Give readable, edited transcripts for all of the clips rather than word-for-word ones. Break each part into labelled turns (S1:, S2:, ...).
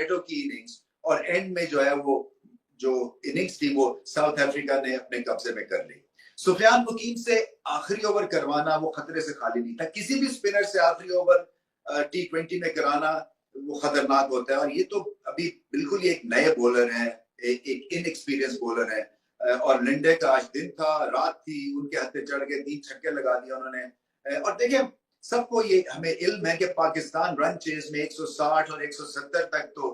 S1: NATO की innings, और and में जो है वो जो इनिंग्स थी वो साउथ अफ्रीका ने अपने कब्जे में कर ली। सुफियान मुकीम से आखिरी ओवर करवाना वो खतरे से खाली नहीं था। किसी भी स्पिनर से आखिरी ओवर T20 में कराना वो खतरनाक होता है, और ये तो अभी बिल्कुल ही एक नए बॉलर हैं, एक इनएक्सपीरियंस बॉलर है, और लिंडे का आज दिन था, रात थी, उनके हत्थे चढ़ के 3 छक्के लगा दिए उन्होंने। और देखिए, सबको ये हमें इल्म है कि पाकिस्तान रन चेज में 160 और 170 तक तो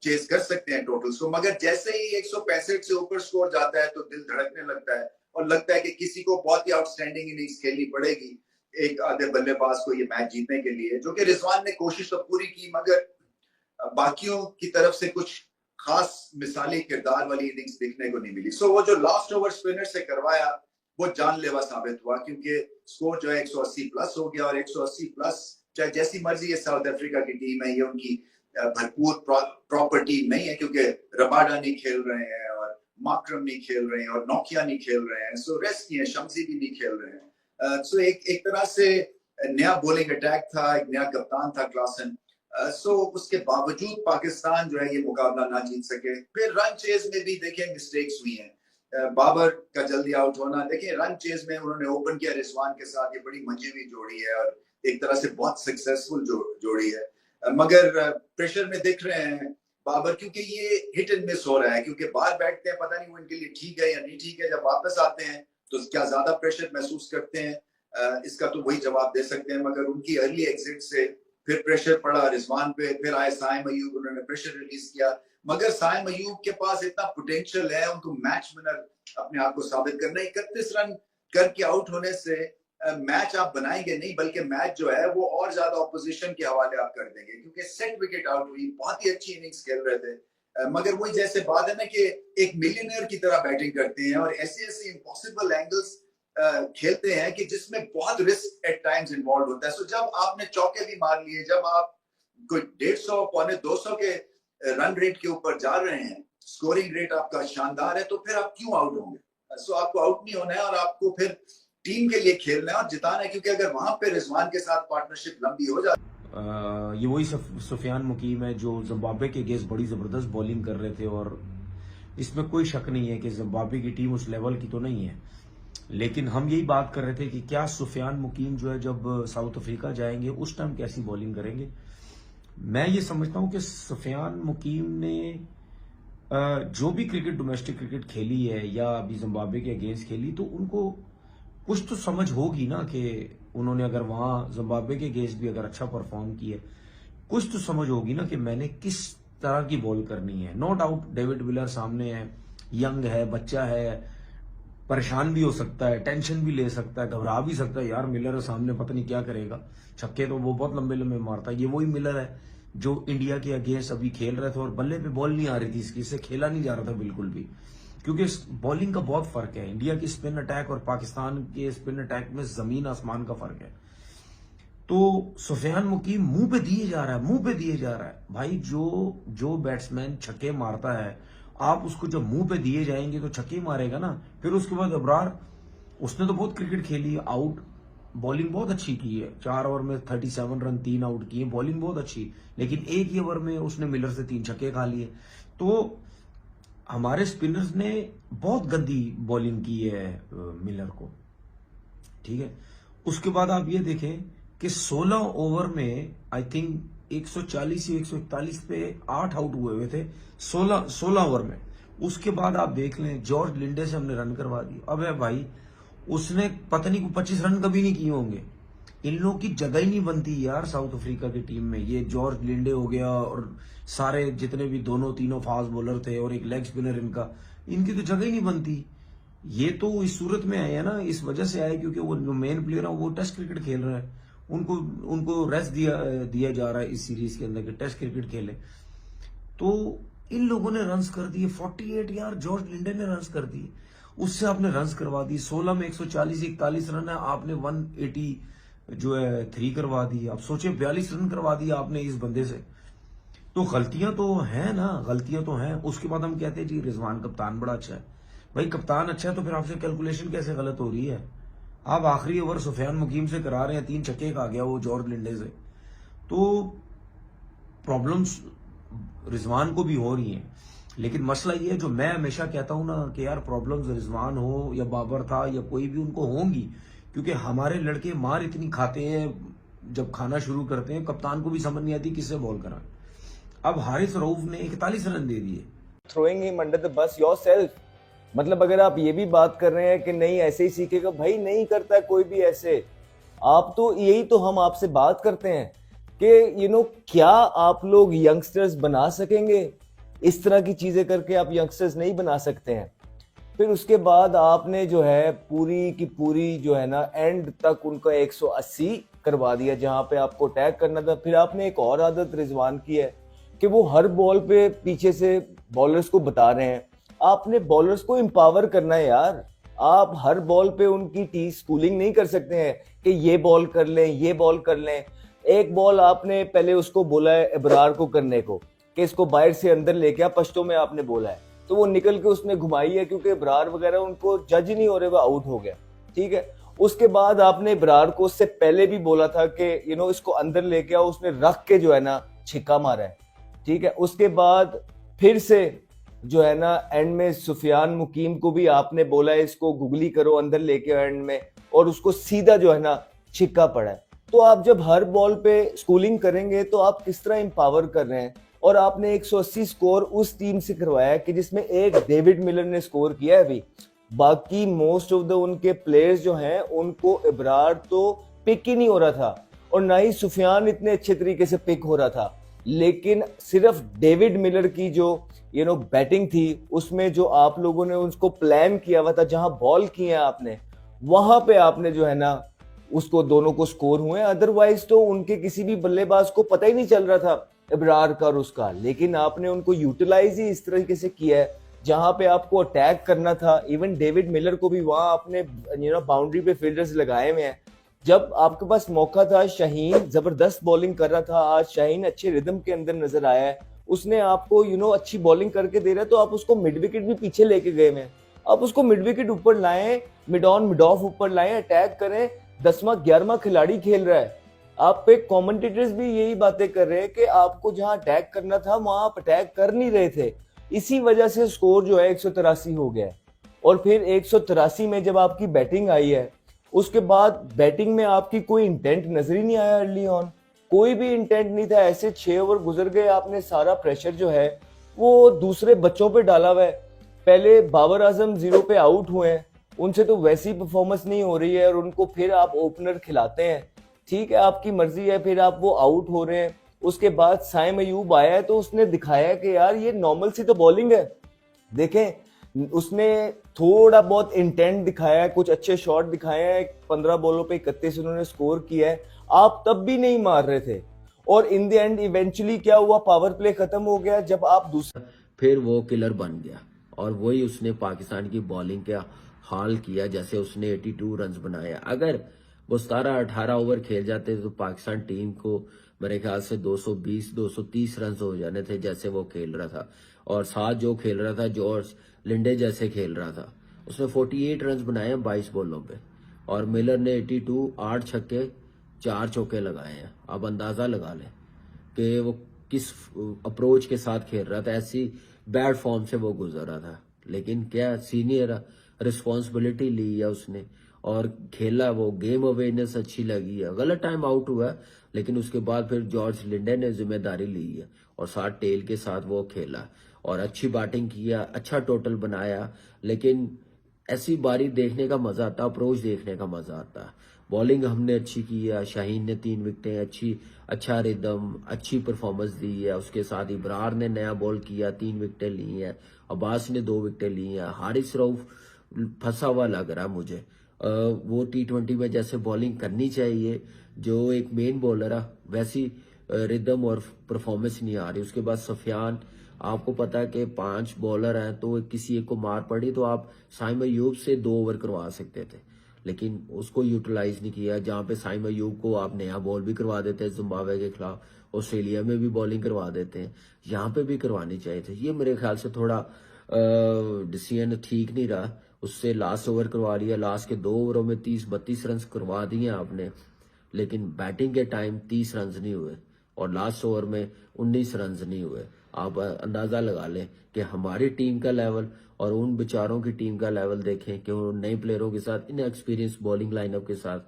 S1: चेज कर सकते हैं टोटल्स को, मगर जैसे ही 165 से ऊपर स्कोर जाता है तो दिल धड़कने लगता है और लगता है कि किसी को बहुत ही आउटस्टैंडिंग इनिंग्स खेलनी पड़ेगी एक आधे बल्लेबाज को ये मैच जीतने के लिए, जो कि रिजवान ने कोशिश तो पूरी की, मगर बाकियों की तरफ से कुछ खास मिसाली किरदार वाली इनिंग्स देखने को नहीं मिली। सो वो जो लास्ट ओवर स्पिनर से करवाया वो जानलेवा साबित हुआ, क्योंकि स्कोर जो है 180 प्लस हो गया, और 180 प्लस चाहे जैसी मर्जी ये साउथ अफ्रीका की टीम है, ये उनकी भरपूर प्रॉपर टीम नहीं है, क्योंकि रबाडा नहीं खेल रहे हैं और माकरम नहीं खेल रहे हैं और नोकिया नहीं खेल रहे हैं, सो रेस्ट नहीं है, शम्सी भी नहीं खेल रहे हैं। सो एक तरह से नया बॉलिंग अटैक था, एक नया कप्तान था क्लासन। सो उसके बावजूद पाकिस्तान जो है ये मुकाबला ना जीत सके। फिर रन चेज में भी देखिए मिस्टेक्स हुई हैं। बाबर का जल्दी आउट होना, देखिए रन चेज में उन्होंने ओपन किया रिजवान के साथ, ये बड़ी मंजी हुई जोड़ी है और एक तरह से बहुत सक्सेसफुल जोड़ी है, मगर प्रेशर में दिख रहे हैं बाबर, क्योंकि ये हिट एंड मिस हो रहा है, क्योंकि बाहर बैठते हैं, पता नहीं वो इनके लिए ठीक है या नहीं ठीक है, जब वापस आते हैं तो क्या ज्यादा प्रेशर महसूस करते हैं, इसका तो वही जवाब दे सकते हैं। मगर उनकी अर्ली एग्जिट से फिर प्रेशर पड़ा रिजवान पे, फिर आए साइम अयूब, उन्होंने प्रेशर रिलीज किया, मगर साइम अयूब के पास इतना पोटेंशियल है, उनको मैच विनर अपने आप को साबित करना। 31 रन करके आउट होने से मैच आप बनाएंगे नहीं, बल्कि मैच जो है वो और ज्यादा ऑपोजिशन के हवाले आप कर देंगे, क्योंकि सेट विकेट आउट हुई, बहुत ही अच्छी इनिंग्स खेल रहे थे, मगर वही जैसे बात है ना कि एक मिलियनियर की तरह बैटिंग करते हैं और ऐसे ऐसे इम्पॉसिबल एंगल्स खेलते हैं कि जिसमें बहुत रिस्क एट टाइम्स इन्वॉल्व होता है। सो जब आपने चौके भी मार लिए, जब आप कोई 150 पौने 200 के रन रेट के ऊपर जा रहे हैं, स्कोरिंग रेट आपका शानदार है, तो फिर आप क्यों आउट होंगे? सो आपको आउट नहीं होना है और आपको फिर टीम के लिए खेलना है और जिताना है, क्योंकि अगर वहां पे रिजवान के साथ पार्टनरशिप लंबी हो जाती।
S2: ये वही सुफियान मुकीम है जो जिम्बाब्वे के अगेंस्ट बड़ी जबरदस्त बॉलिंग कर रहे थे, और इसमें कोई शक नहीं है कि जिम्बाब्वे की टीम उस लेवल की तो नहीं है, लेकिन हम यही बात कर रहे थे कि क्या सुफियान मुकीम जो है जब साउथ अफ्रीका जाएंगे उस टाइम कैसी बॉलिंग करेंगे। मैं ये समझता हूं कि सुफियान मुकीम ने जो भी क्रिकेट, डोमेस्टिक क्रिकेट खेली है या अभी जिम्बाब्वे के अगेंस्ट खेली, तो उनको कुछ तो समझ होगी ना कि उन्होंने अगर वहां जिम्बाब्वे के अगेंस्ट भी अगर अच्छा परफॉर्म किया, कुछ तो समझ होगी ना कि मैंने किस तरह की बॉल करनी है। नो डाउट डेविड विलर सामने है, यंग है, बच्चा है, परेशान भी हो सकता है, टेंशन भी ले सकता है, घबरा भी सकता है, यार मिलर सामने पता नहीं क्या करेगा, छक्के तो वो बहुत लंबे लंबे मारता है। ये वही मिलर है जो इंडिया के अगेंस्ट अभी खेल रहे थे और बल्ले पे बॉल नहीं आ रही थी इसकी, इससे खेला नहीं जा रहा था बिल्कुल भी, क्योंकि बॉलिंग का बहुत फर्क है। इंडिया की स्पिन अटैक और पाकिस्तान के स्पिन अटैक में जमीन आसमान का फर्क है। तो सुफियान मुकीम मुंह पे दिए जा रहा है, मुंह पे दिए जा रहा है भाई। जो बैट्समैन छक्के मारता है, आप उसको जब मुंह पे दिए जाएंगे तो छक्के मारेगा ना। फिर उसके बाद अबरार, उसने तो बहुत क्रिकेट खेली है, आउट बॉलिंग बहुत अच्छी की है, 4 ओवर में 37 रन, 3 आउट किए, बॉलिंग बहुत अच्छी, लेकिन एक ही ओवर में उसने मिलर से 3 छक्के खा लिए। तो हमारे स्पिनर्स ने बहुत गंदी बॉलिंग की है मिलर को, ठीक है। उसके बाद आप ये देखें कि 16 ओवर में आई थिंक 140 या 141 पे 8 आउट हुए थे 16 ओवर में। उसके बाद आप देख लें, जॉर्ज लिंडे से हमने रन करवा दिए। अब भाई उसने पता नहीं 25 रन कभी नहीं किए होंगे। इन लोगों की जगह ही नहीं बनती यार साउथ अफ्रीका की टीम में। ये जॉर्ज लिंडे हो गया और सारे जितने भी दोनों तीनों फास्ट बॉलर थे और एक लेग स्पिनर इनका, इनकी तो जगह ही नहीं बनती। ये तो इस सूरत में आए हैं ना, इस वजह से आए क्योंकि वो जो मेन प्लेयर है वो टेस्ट क्रिकेट खेल रहे हैं, उनको रेस्ट दिया जा रहा है इस सीरीज के अंदर कि टेस्ट क्रिकेट खेले। तो इन लोगों ने रन्स कर दिए 48 यार, जॉर्ज लिंडे ने रन्स कर दिए, उससे आपने रन्स करवा दी। 16 में 140 41 रन है, आपने 180 जो है 3 करवा दी। आप सोचे 42 रन करवा दिया आपने इस बंदे से। तो गलतियां तो हैं ना, गलतियां तो हैं। उसके बाद हम कहते हैं जी रिजवान कप्तान बड़ा अच्छा है। भाई कप्तान अच्छा है तो फिर आपसे कैलकुलेशन कैसे गलत हो रही है? आप आखिरी ओवर सुफियान मुकीम से करा रहे हैं, 3 छक्के खा गया वो जॉर्ज लिंडे से। तो प्रॉब्लम्स रिजवान को भी हो रही हैं, लेकिन मसला ये है जो मैं हमेशा कहता हूं ना कि यार प्रॉब्लम्स रिजवान हो या बाबर था या कोई भी उनको होंगी, क्योंकि हमारे लड़के मार इतनी खाते हैं जब खाना शुरू करते हैं, कप्तान को भी समझ नहीं आती किससे बॉल कराएं। अब हारिस रऊफ ने 41 रन दे दिए।
S3: throwing him under the bus yourself। मतलब अगर आप ये भी बात कर रहे हैं कि नहीं ऐसे ही सीखेगा, भाई नहीं करता कोई भी ऐसे। आप तो यही तो हम आपसे बात करते हैं कि क्या आप लोग यंगस्टर्स बना सकेंगे? इस तरह की चीजें करके आप यंगस्टर्स नहीं बना सकते हैं। फिर उसके बाद आपने जो है पूरी की पूरी जो है ना एंड तक उनका 180 करवा दिया जहां पे आपको अटैक करना था। फिर आपने एक और आदत रिजवान की है कि वो हर बॉल पे पीछे से बॉलर्स को बता रहे हैं। आपने बॉलर्स को एम्पावर करना है यार। आप हर बॉल पे उनकी टी स्कूलिंग नहीं कर सकते हैं कि ये बॉल कर लें, ये बॉल कर लें। एक बॉल आपने पहले उसको बोला है इब्रार को करने को कि इसको बाहर से अंदर लेके आ, पश्तो में आपने बोला है, तो वो निकल के उसने घुमाई है क्योंकि इब्रार वगैरह उनको जज नहीं हो रहे, वो आउट हो गया। ठीक है, उसके बाद आपने इब्रार को उससे पहले भी बोला था कि इसको अंदर लेके आओ, उसने रख के जो है ना छिक्का मारा है। ठीक है, उसके बाद फिर से जो है ना एंड में सुफियान मुकीम को भी आपने बोला है इसको गुगली करो, अंदर लेके आओ एंड में, और उसको सीधा जो है ना छिक्का पड़ा है। तो आप जब हर बॉल पे स्कूलिंग करेंगे तो आप किस तरह एम्पावर कर रहे हैं? और आपने 180 स्कोर उस टीम से करवाया कि जिसमें एक डेविड मिलर ने स्कोर किया है अभी। बाकी मोस्ट ऑफ द उनके प्लेयर्स जो हैं उनको इब्रार तो पिक ही नहीं हो रहा था और ना ही सुफियान इतने अच्छे तरीके से पिक हो रहा था, लेकिन सिर्फ डेविड मिलर की जो बैटिंग थी उसमें जो आप लोगों ने उसको प्लान किया हुआ था, जहां बॉल किया आपने वहां पे आपने जो है ना उसको दोनों को स्कोर हुए। अदरवाइज तो उनके किसी भी बल्लेबाज को पता ही नहीं चल रहा था इब्रार का और उसका, लेकिन आपने उनको यूटिलाइज ही इस तरीके से किया है जहां पे आपको अटैक करना था। इवन डेविड मिलर को भी वहां आपने बाउंड्री पे फील्डर्स लगाए हुए हैं। जब आपके पास मौका था, शाहीन जबरदस्त बॉलिंग कर रहा था, आज शाहीन अच्छे रिदम के अंदर नजर आया है, उसने आपको अच्छी बॉलिंग करके दे रहा है, तो आप उसको मिड विकेट भी पीछे लेके गए हैं। आप उसको मिड विकेट ऊपर लाएं, मिड ऑन मिड ऑफ ऊपर लाएं, अटैक करें। 10वां 11वां खिलाड़ी खेल रहा है। आप पे कमेंटेटर्स भी यही बातें कर रहे हैं कि आपको जहां अटैक करना था वहां आप अटैक कर नहीं रहे थे, इसी वजह से स्कोर जो है 183 हो गया है। और फिर 183 में जब आपकी बैटिंग आई है, उसके बाद बैटिंग में आपकी कोई इंटेंट नजर ही नहीं आया। अर्ली ऑन कोई भी इंटेंट नहीं था, ऐसे 6 ओवर गुजर गए, आपने सारा प्रेशर जो है वो दूसरे बच्चों पे डाला हुआ है। पहले बाबर आजम 0 पे आउट हुए हैं, उनसे तो वैसी परफॉर्मेंस नहीं हो रही है और उनको फिर आप ओपनर खिलाते हैं। ठीक है, आपकी मर्जी है, फिर आप वो आउट हो रहे हैं। उसके बाद साइम अयूब आया है तो उसने दिखाया कि यार ये नॉर्मल सी तो बॉलिंग है। देखें, उसने थोड़ा बहुत इंटेंट दिखाया है, कुछ अच्छे शॉट दिखाए हैं। 15 बॉलों पे 31 उन्होंने स्कोर किया है। आप तब भी नहीं मार रहे थे और इन द एंड इवेंचुअली क्या हुआ, पावर प्ले खत्म हो गया जब आप दूसरा,
S4: फिर वो किलर बन गया और वही उसने पाकिस्तान की बॉलिंग का हाल किया। जैसे उसने 82 रन बनाए। अगर वो 17-18 ओवर खेल जाते तो पाकिस्तान टीम को मेरे ख्याल से 220-230 रन हो जाने थे जैसे वो खेल रहा था। और साथ जो खेल रहा था जॉर्ज लिंडे जैसे खेल रहा था, उसने 48 रन बनाए 22 बॉलों पे। और मिलर ने 82, 8 छक्के 4 चौके लगाए हैं। अब अंदाजा लगा लें कि वो किस अप्रोच के साथ खेल रहा था। ऐसी बैड फॉर्म से वो गुजर रहा था, लेकिन क्या सीनियर रिस्पॉन्सिबिलिटी ली है उसने और खेला। वो गेम अवेयरनेस अच्छी लगी है। गलत टाइम आउट हुआ है, लेकिन उसके बाद फिर जॉर्ज लिंडे ने जिम्मेदारी ली है और साथ टेल के साथ वो खेला और अच्छी बैटिंग किया, अच्छा टोटल बनाया। लेकिन ऐसी बारी देखने का मजा आता, अप्रोच देखने का मजा आता। बॉलिंग हमने अच्छी की है, शाहीन ने 3 विकेटें, अच्छा रिदम, अच्छी परफॉर्मेंस दी है। उसके साथ इब्रार ने नया बॉल किया, 3 विकेटें ली हैं। अब्बास ने 2 विकेटें ली हैं। हारिस रऊफ फंसा हुआ लग रहा है मुझे। वो T20 में जैसे बॉलिंग करनी चाहिए जो एक मेन बॉलर है, वैसी रिदम और परफॉर्मेंस नहीं आ रही। उसके बाद सुफियान, आपको पता है कि 5 बॉलर हैं तो किसी एक को मार पड़ी तो आप साइम अयूब से 2 ओवर करवा सकते थे, लेकिन उसको यूटिलाइज नहीं किया। जहां पे साइम अयूब को आप नया बॉल भी करवा देते हैं जिम्बाब्वे के खिलाफ, ऑस्ट्रेलिया में भी बॉलिंग करवा देते हैं, यहाँ पे भी करवानी चाहिए थे। ये मेरे ख्याल से थोड़ा डिसीजन ठीक नहीं रहा। उससे लास्ट ओवर करवा लिया, लास्ट के 2 ओवरों में 30-32 रन करवा दिए आपने, लेकिन बैटिंग के टाइम 30 रन नहीं हुए और लास्ट ओवर में 19 रन नहीं हुए। आप अंदाज़ा लगा लें कि हमारी टीम का लेवल और उन बेचारों की टीम का लेवल देखें कि वो नए प्लेयरों के साथ इन एक्सपीरियंस बॉलिंग लाइनअप के साथ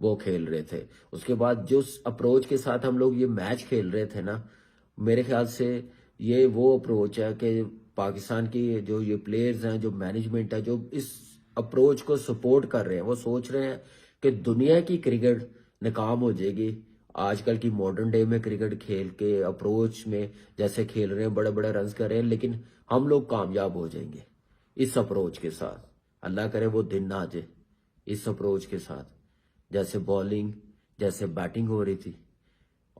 S4: वो खेल रहे थे। उसके बाद जो अप्रोच के साथ हम लोग ये मैच खेल रहे थे ना, मेरे ख्याल से ये वो अप्रोच है कि पाकिस्तान की जो ये प्लेयर्स हैं, जो मैनेजमेंट है, जो इस अप्रोच को सपोर्ट कर रहे हैं, वो सोच रहे हैं कि दुनिया की क्रिकेट नाकाम हो जाएगी आजकल की मॉडर्न डे में क्रिकेट खेल के अप्रोच में जैसे खेल रहे हैं, बड़े बड़े रन्स कर रहे हैं, लेकिन हम लोग कामयाब हो जाएंगे इस अप्रोच के साथ। अल्लाह करे वो दिन ना आ जाए इस अप्रोच के साथ। जैसे बॉलिंग, जैसे बैटिंग हो रही थी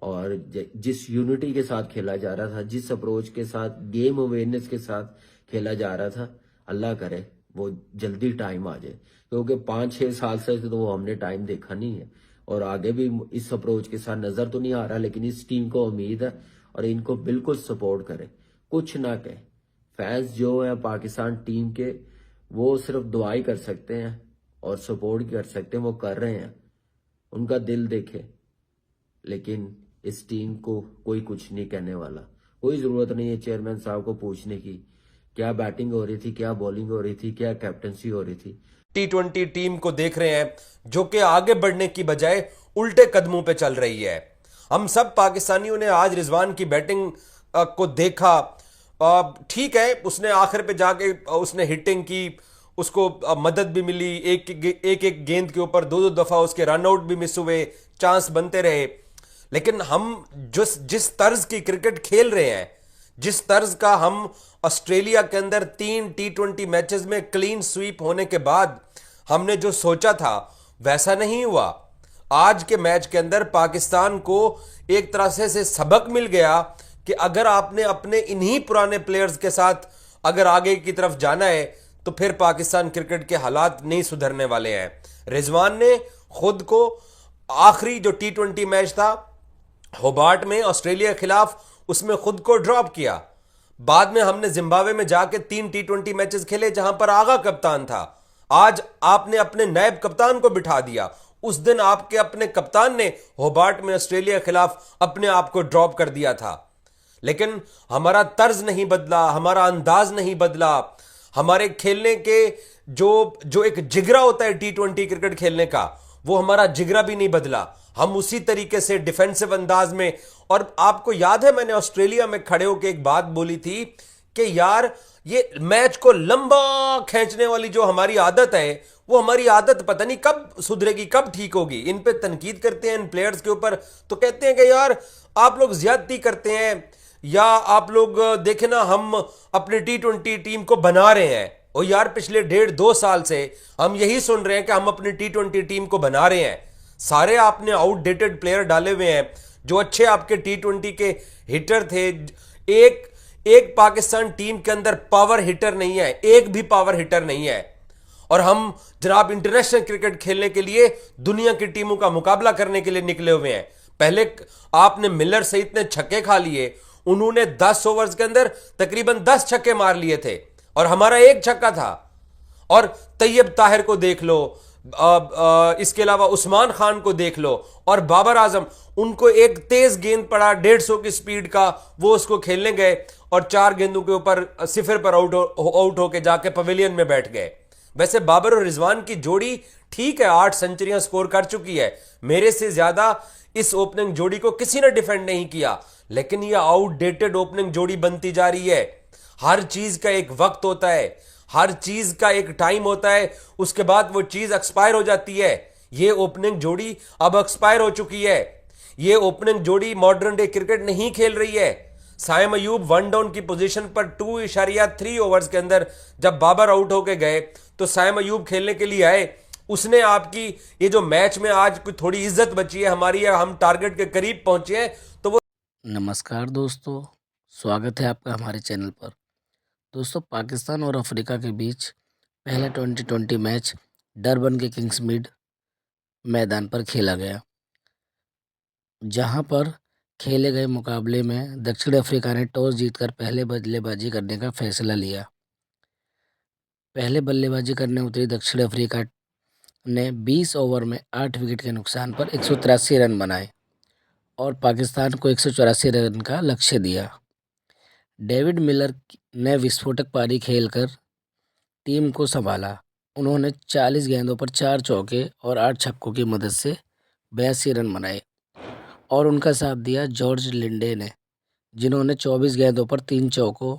S4: और जिस यूनिटी के साथ खेला जा रहा था, जिस अप्रोच के साथ, गेम अवेयरनेस के साथ खेला जा रहा था, अल्लाह करे वो जल्दी टाइम आ जाए, क्योंकि 5-6 साल से तो वो हमने टाइम देखा नहीं है और आगे भी इस अप्रोच के साथ नजर तो नहीं आ रहा, लेकिन इस टीम को उम्मीद है और इनको बिल्कुल सपोर्ट करें, कुछ ना कहें। फैंस जो है पाकिस्तान टीम के, वो सिर्फ दुआई कर सकते हैं और सपोर्ट कर सकते हैं, वो कर रहे हैं, उनका दिल देखे, लेकिन इस टीम को कोई कुछ नहीं कहने वाला। कोई जरूरत नहीं है चेयरमैन साहब को पूछने की क्या बैटिंग हो रही थी, क्या बॉलिंग हो रही थी, क्या कैप्टनसी हो रही थी।
S5: T20 टीम को देख रहे हैं जो कि आगे बढ़ने की बजाय उल्टे कदमों पे चल रही है। हम सब पाकिस्तानियों ने आज रिजवान की बैटिंग को देखा। ठीक है, उसने आखिर पे जाके उसने हिटिंग की, उसको मदद भी मिली, एक गेंद के ऊपर 2-2 दफा उसके रन आउट भी मिस हुए, चांस बनते रहे, लेकिन हम जिस तर्ज की क्रिकेट खेल रहे हैं, जिस तर्ज का हम ऑस्ट्रेलिया के अंदर 3 T20 मैचेस में क्लीन स्वीप होने के बाद हमने जो सोचा था वैसा नहीं हुआ। आज के मैच के अंदर पाकिस्तान को एक तरह से सबक मिल गया कि अगर आपने अपने इन्हीं पुराने प्लेयर्स के साथ अगर आगे की तरफ जाना है तो फिर पाकिस्तान क्रिकेट के हालात नहीं सुधरने वाले हैं। रिजवान ने खुद को आखिरी जो T20 मैच था होबार्ट में ऑस्ट्रेलिया के खिलाफ, उसमें खुद को ड्रॉप किया। बाद में हमने जिम्बाब्वे में जाके 3 T20 मैचेस खेले जहां पर आगा कप्तान था। आज आपने अपने नायब कप्तान को बिठा दिया। उस दिन आपके अपने कप्तान ने होबार्ट में ऑस्ट्रेलिया के खिलाफ अपने आप को ड्रॉप कर दिया था, लेकिन हमारा तर्ज नहीं बदला, हमारा अंदाज नहीं बदला, हमारे खेलने के जो एक जिगरा होता है T20 क्रिकेट खेलने का, वो हमारा जिगरा भी नहीं बदला। हम उसी तरीके से डिफेंसिव अंदाज में, और आपको याद है मैंने ऑस्ट्रेलिया में खड़े होकर एक बात बोली थी कि यार ये मैच को लंबा खींचने वाली जो हमारी आदत है, वो हमारी आदत पता नहीं कब सुधरेगी, कब ठीक होगी। इन पे तनकीद करते हैं इन प्लेयर्स के ऊपर, तो कहते हैं कि यार आप लोग ज्यादती करते हैं, या आप लोग देखें ना हम अपनी T20 टीम को बना रहे हैं। और यार पिछले 1.5-2 साल से हम यही सुन रहे हैं कि हम अपनी T20 टीम को बना रहे हैं। सारे आपने आउटडेटेड प्लेयर डाले हुए हैं, जो अच्छे आपके T20 के हिटर थे। एक पाकिस्तान टीम के अंदर पावर हिटर नहीं है, एक भी पावर हिटर नहीं है। और हम जनाब इंटरनेशनल क्रिकेट खेलने के लिए दुनिया की टीमों का मुकाबला करने के लिए निकले हुए हैं। पहले आपने मिलर से इतने छक्के खा लिए, उन्होंने 10 ओवर्स के अंदर तकरीबन 10 छक्के मार लिए थे और हमारा एक छक्का था। और तैयब ताहिर को देख लो, इसके अलावा उस्मान खान को देख लो, और बाबर आजम, उनको एक तेज गेंद पड़ा 150 की स्पीड का, वो उसको खेलने गए और 4 गेंदों के ऊपर 0 पर आउट होके जाके पवेलियन में बैठ गए। वैसे बाबर और रिजवान की जोड़ी ठीक है, 8 सेंचुरियां स्कोर कर चुकी है। मेरे से ज्यादा इस ओपनिंग जोड़ी को किसी ने डिफेंड नहीं किया, लेकिन यह आउटडेटेड ओपनिंग जोड़ी बनती जा रही है। हर चीज का एक वक्त होता है, हर चीज का एक टाइम होता है, उसके बाद वो चीज एक्सपायर हो जाती है। ये ओपनिंग जोड़ी अब एक्सपायर हो चुकी है। ये ओपनिंग जोड़ी मॉडर्न डे क्रिकेट नहीं खेल रही है। साइम अयूब 1 डाउन की पोजीशन पर 2.3 ओवर्स के अंदर जब बाबर आउट होके गए तो साइम अयूब खेलने के लिए आए। उसने आपकी ये जो मैच में आज कोई थोड़ी इज्जत बची है हमारी, या हम टारगेट के करीब पहुंचे हैं, तो वो।
S6: नमस्कार दोस्तों, स्वागत है आपका हमारे चैनल पर। दोस्तों, पाकिस्तान और अफ्रीका के बीच पहला 2020 मैच डरबन के किंग्समीड मैदान पर खेला गया, जहां पर खेले गए मुकाबले में दक्षिण अफ्रीका ने टॉस जीतकर पहले बल्लेबाजी करने का फैसला लिया। पहले बल्लेबाजी करने उतरी दक्षिण अफ्रीका ने 20 ओवर में 8 विकेट के नुकसान पर 183 रन बनाए और पाकिस्तान को 184 रन का लक्ष्य दिया। डेविड मिलर ने विस्फोटक पारी खेलकर टीम को संभाला। उन्होंने 40 गेंदों पर 4 चौके और 8 छक्कों की मदद से 82 रन बनाए और उनका साथ दिया जॉर्ज लिंडे ने, जिन्होंने 24 गेंदों पर 3 चौकों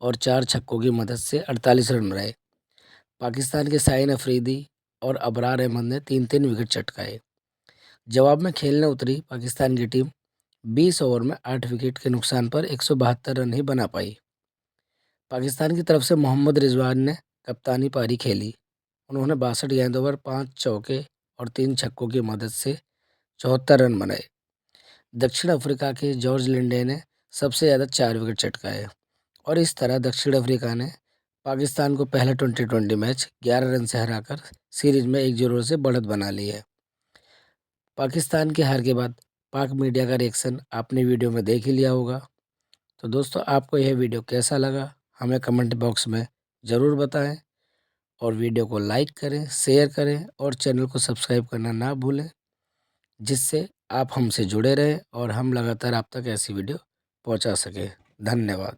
S6: और 4 छक्कों की मदद से 48 रन बनाए। पाकिस्तान के साइन अफरीदी और अबरार अहमद ने 3-3 विकेट चटकाए। जवाब में खेलने उतरी पाकिस्तान की टीम 20 ओवर में 8 विकेट के नुकसान पर 172 रन ही बना पाई। पाकिस्तान की तरफ से मोहम्मद रिजवान ने कप्तानी पारी खेली। उन्होंने 62 गेंदों पर 5 चौके और 3 छक्कों की मदद से 74 रन बनाए। दक्षिण अफ्रीका के जॉर्ज लिंडे ने सबसे ज़्यादा 4 विकेट चटकाए और इस तरह दक्षिण अफ्रीका ने पाकिस्तान को पहला 2020 मैच 11 रन से हराकर सीरीज में 1-0 से बढ़त बना ली है। पाकिस्तान की हार के बाद पाक मीडिया का रिएक्शन आपने वीडियो में देख ही लिया होगा। तो दोस्तों, आपको यह वीडियो कैसा लगा हमें कमेंट बॉक्स में ज़रूर बताएं और वीडियो को लाइक करें, शेयर करें और चैनल को सब्सक्राइब करना ना भूलें, जिससे आप हमसे जुड़े रहें और हम लगातार आप तक ऐसी वीडियो पहुंचा सकें। धन्यवाद।